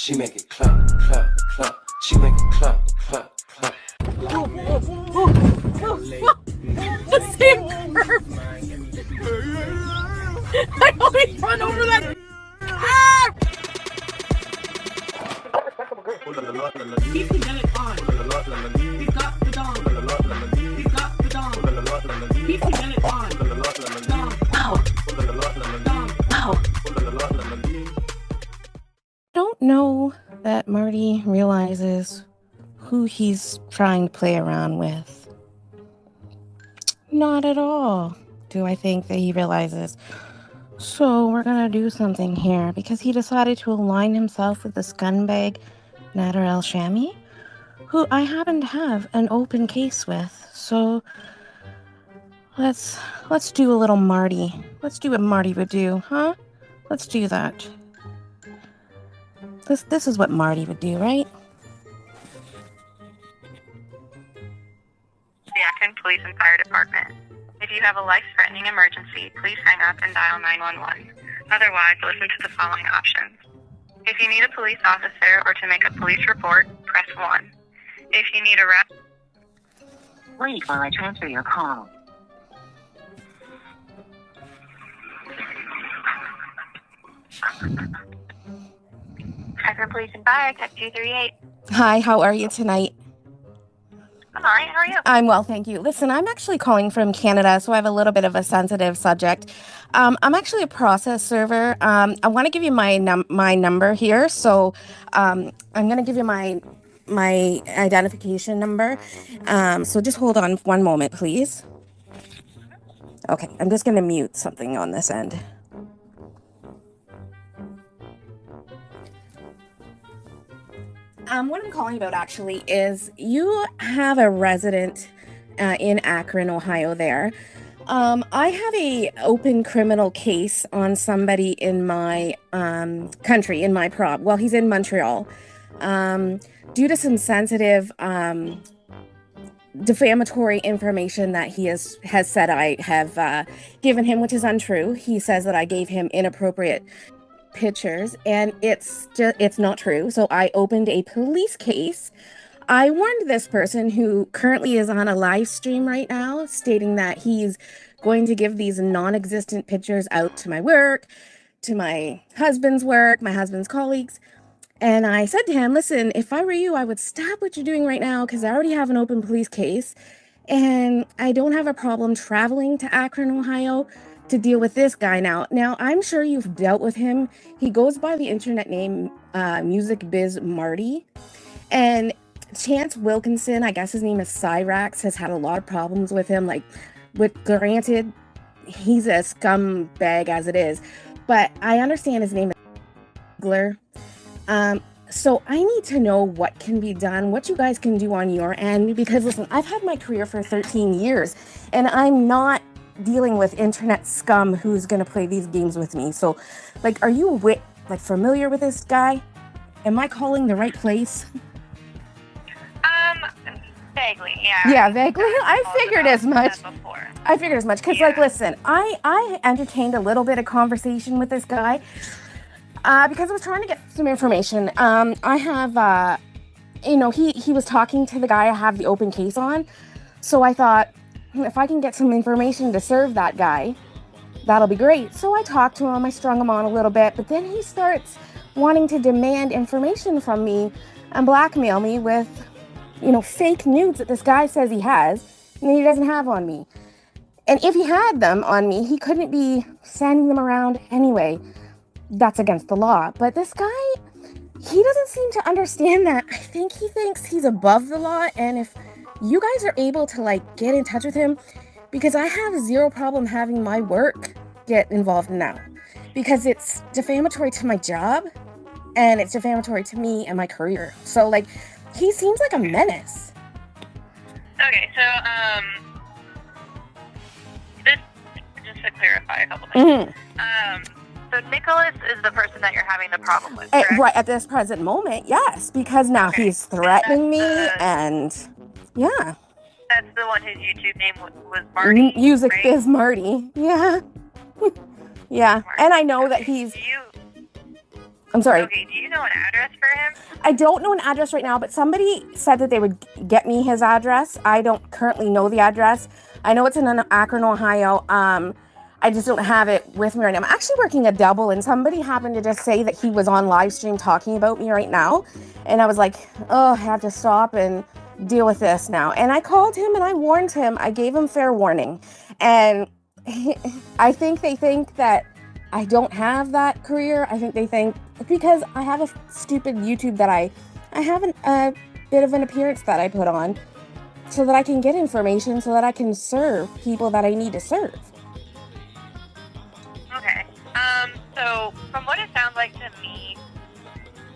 She make it clap, clap, clap. She make it clap, clap, clap. The same curve. I always run over that. Ah! He's the Bennett on. He's got the dog. He's got the dog. He's the Bennett on. Dog. Ow. Dog. Ow. Don't know that Marty realizes who he's trying to play around with. Not at all do I think that he realizes. So we're gonna do something here because he decided to align himself with the scumbag Nader El Shami, who I happen to have an open case with. So let's do a little Marty. Let's do what Marty would do, huh? Let's do that. This is what Marty would do, right? The Akron Police and Fire Department. If you have a life-threatening emergency, please hang up and dial 911. Otherwise, listen to the following options. If you need a police officer or to make a police report, press 1. If you need a Wait while I transfer your call. Akron Police and Fire, Tech 238. Hi, how are you tonight? I'm alright, how are you? I'm well, thank you. Listen, I'm actually calling from Canada, so I have a little bit of a sensitive subject. I'm actually a process server. I want to give you my number here, so I'm going to give you my identification number. So just hold on one moment, please. Okay, I'm just going to mute something on this end. What I'm calling about actually is you have a resident in Akron, Ohio there. I have a open criminal case on somebody in my country, in my province. Well, he's in Montreal. Due to some sensitive defamatory information that he has said I have given him, which is untrue. He says that I gave him inappropriate pictures, and it's not true. So I opened a police case. I warned this person, who currently is on a live stream right now, stating that he's going to give these non-existent pictures out to my work, to my husband's work, my husband's colleagues. And I said to him, listen, if I were you, I would stop what you're doing right now, because I already have an open police case and I don't have a problem traveling to Akron, Ohio to deal with this guy now. Now, I'm sure you've dealt with him. He goes by the internet name Music Biz Marty. And Chance Wilkinson, I guess his name is Cyrax, has had a lot of problems with him. Granted, he's a scumbag as it is, but I understand his name is Gler. So I need to know what can be done, what you guys can do on your end, because listen, I've had my career for 13 years and I'm not dealing with internet scum who's going to play these games with me. So are you familiar with this guy? Am I calling the right place? Vaguely, yeah. Yeah, vaguely. I figured as much. Because listen, I entertained a little bit of conversation with this guy because I was trying to get some information. I have, he was talking to the guy I have the open case on. So I thought, if I can get some information to serve that guy, that'll be great. So I talked to him, I strung him on a little bit, but then he starts wanting to demand information from me and blackmail me with, fake nudes that this guy says he has and he doesn't have on me. And if he had them on me, he couldn't be sending them around anyway. That's against the law. But this guy, he doesn't seem to understand that. I think he thinks he's above the law, and if you guys are able to get in touch with him, because I have zero problem having my work get involved in that, because it's defamatory to my job and it's defamatory to me and my career. So he seems like a menace. Okay, so this, just to clarify a couple things. So Nicholas is the person that you're having the problem with, correct? Right at this present moment, yes, because now he's threatening me and yeah. That's the one whose YouTube name was Marty. Music right? Biz Marty. Yeah. Yeah. Marty. And I know that he's I'm sorry. Okay, do you know an address for him? I don't know an address right now, but somebody said that they would get me his address. I don't currently know the address. I know it's in Akron, Ohio. I just don't have it with me right now. I'm actually working a double, and somebody happened to just say that he was on live stream talking about me right now. And I was like, oh, I have to stop and deal with this now. And I called him and I warned him. I gave him fair warning. And I think they think that I don't have that career. I think they think because I have a stupid YouTube that I have a bit of an appearance that I put on so that I can get information so that I can serve people that I need to serve. Okay. So from what it sounds like to me,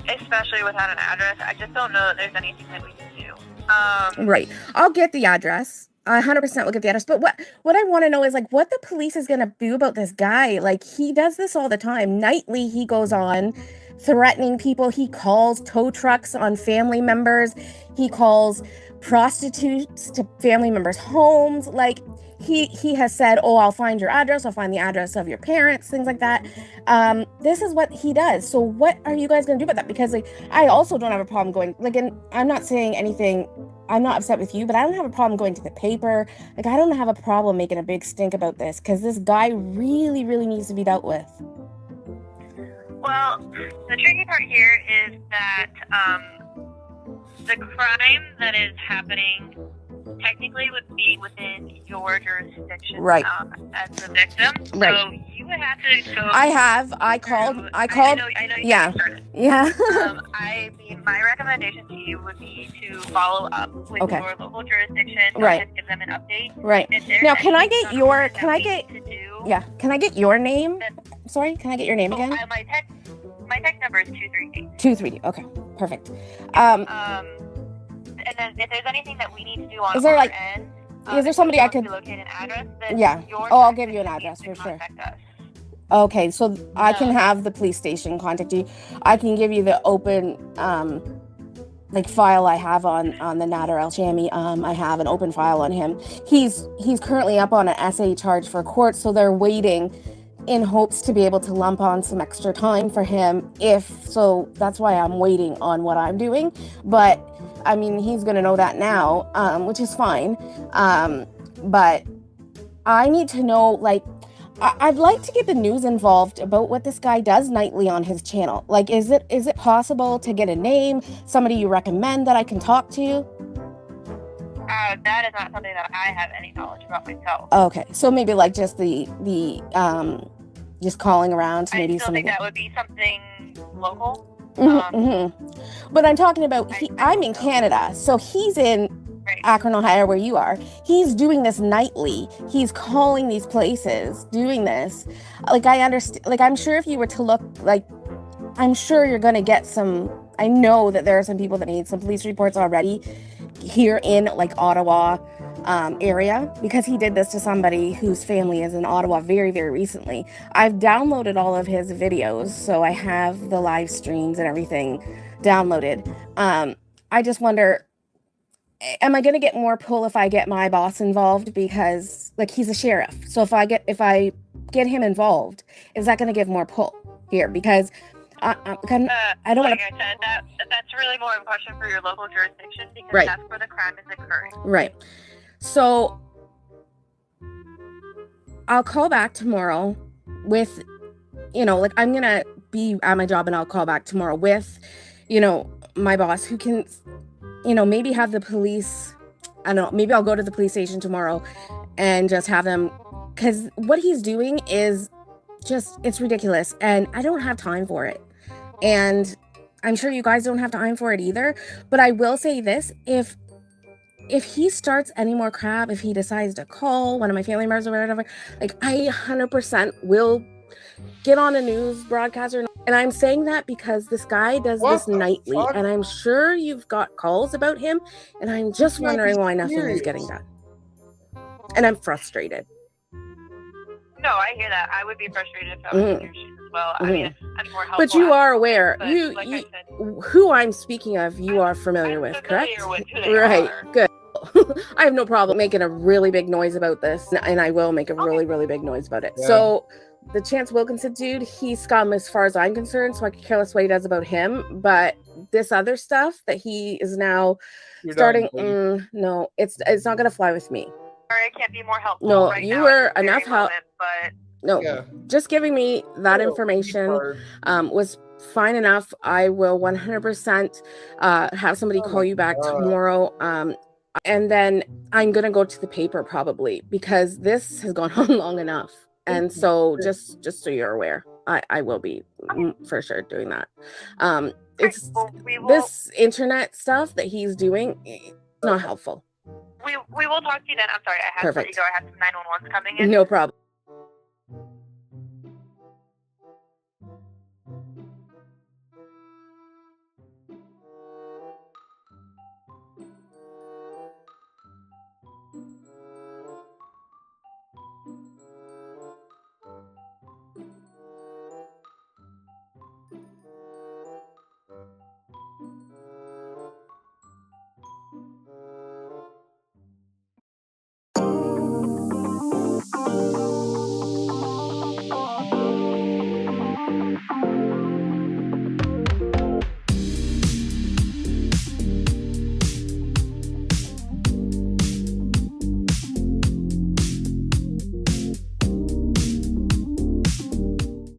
especially without an address, I just don't know that there's anything that we can do. Right. I'll get the address. I 100% will get the address. But what I want to know is like what the police is going to do about this guy. Like he does this all the time. Nightly, he goes on threatening people. He calls tow trucks on family members. He calls prostitutes to family members' homes. Like he has said, oh, I'll find your address. I'll find the address of your parents, things like that. This is what he does. So what are you guys going to do about that? Because like, I also don't have a problem going, like, and I'm not saying anything, I'm not upset with you, but I don't have a problem going to the paper. Like, I don't have a problem making a big stink about this because this guy really, really needs to be dealt with. Well, the tricky part here is that the crime that is happening technically would be within your jurisdiction, right, as the victim. Right. So you would have to go. I called. I know you yeah. Yeah. I mean, my recommendation to you would be to follow up with Okay. your local jurisdiction, Right. and give them an update. Right. Now, can I get your? Can I get your name? Sorry, can I get your name again? My text number is 238. 238. Okay, perfect. And then if there's anything that we need to do on Is there, our like, end, is there somebody I could locate an address? Then Yeah. Oh, I'll give you an address for sure. Us. Okay, so I can have the police station contact you. I can give you the open like file I have on the Nader El Shami. I have an open file on him. He's currently up on an SA charge for court, so they're waiting in hopes to be able to lump on some extra time for him. So that's why I'm waiting on what I'm doing. But I mean, he's gonna know that now, which is fine. But I need to know, like, I'd like to get the news involved about what this guy does nightly on his channel. Like, is it possible to get a name, somebody you recommend that I can talk to? That is not something that I have any knowledge about myself. Okay, so maybe like just the just calling around to maybe I still think that would be something local. But I'm talking about, I'm in Canada, so he's in Akron, Ohio, where you are. He's doing this nightly. He's calling these places, doing this. Like, I understand, like, I'm sure if you were to look, like, I'm sure you're going to get some, I know that there are some people that made some police reports already here in, like, Ottawa area, because he did this to somebody whose family is in Ottawa very, very recently. I've downloaded all of his videos, so I have the live streams and everything downloaded. I just wonder, am I going to get more pull if I get my boss involved? Because, like, he's a sheriff. So if I get him involved, is that going to give more pull here? Because I don't want to. Like I said, that's really more a question for your local jurisdiction, because Right. that's where the crime is occurring. Right. So I'll call back tomorrow with, like, I'm going to be at my job and I'll call back tomorrow with, my boss who can, maybe have the police, I don't know, maybe I'll go to the police station tomorrow and just have them, because what he's doing is just, it's ridiculous and I don't have time for it. And I'm sure you guys don't have time for it either. But I will say this, if he starts any more crap, if he decides to call one of my family members or whatever, like, I 100% will get on a news broadcaster. And I'm saying that because this guy does this nightly, and I'm sure you've got calls about him, and I'm just wondering why nothing is getting done. And I'm frustrated. No, I hear that. I would be frustrated if I was in your shoes as well. I mean, I'm more helpful. But you are aware, but you, like I said, who I'm speaking of, you are familiar with, correct? with who they Right, are. good. I have no problem making a really big noise about this, and I will make a really, really big noise about it. Yeah. So the Chance Wilkinson dude, he's scum as far as I'm concerned, so I could care less what he does about him. But this other stuff that he is now starting, no, it's not gonna fly with me. Sorry, I can't be more helpful. No, right you now were at this enough very help. moment, but No, just giving me that information was fine enough. I will 100% have somebody call you back tomorrow. And then I'm gonna go to the paper probably, because this has gone on long enough. And so just so you're aware, I will be for sure doing that. It's this internet stuff that he's doing, it's not helpful. we will talk to you then. I'm sorry, I have to let you go. I have some 911s coming in. No problem.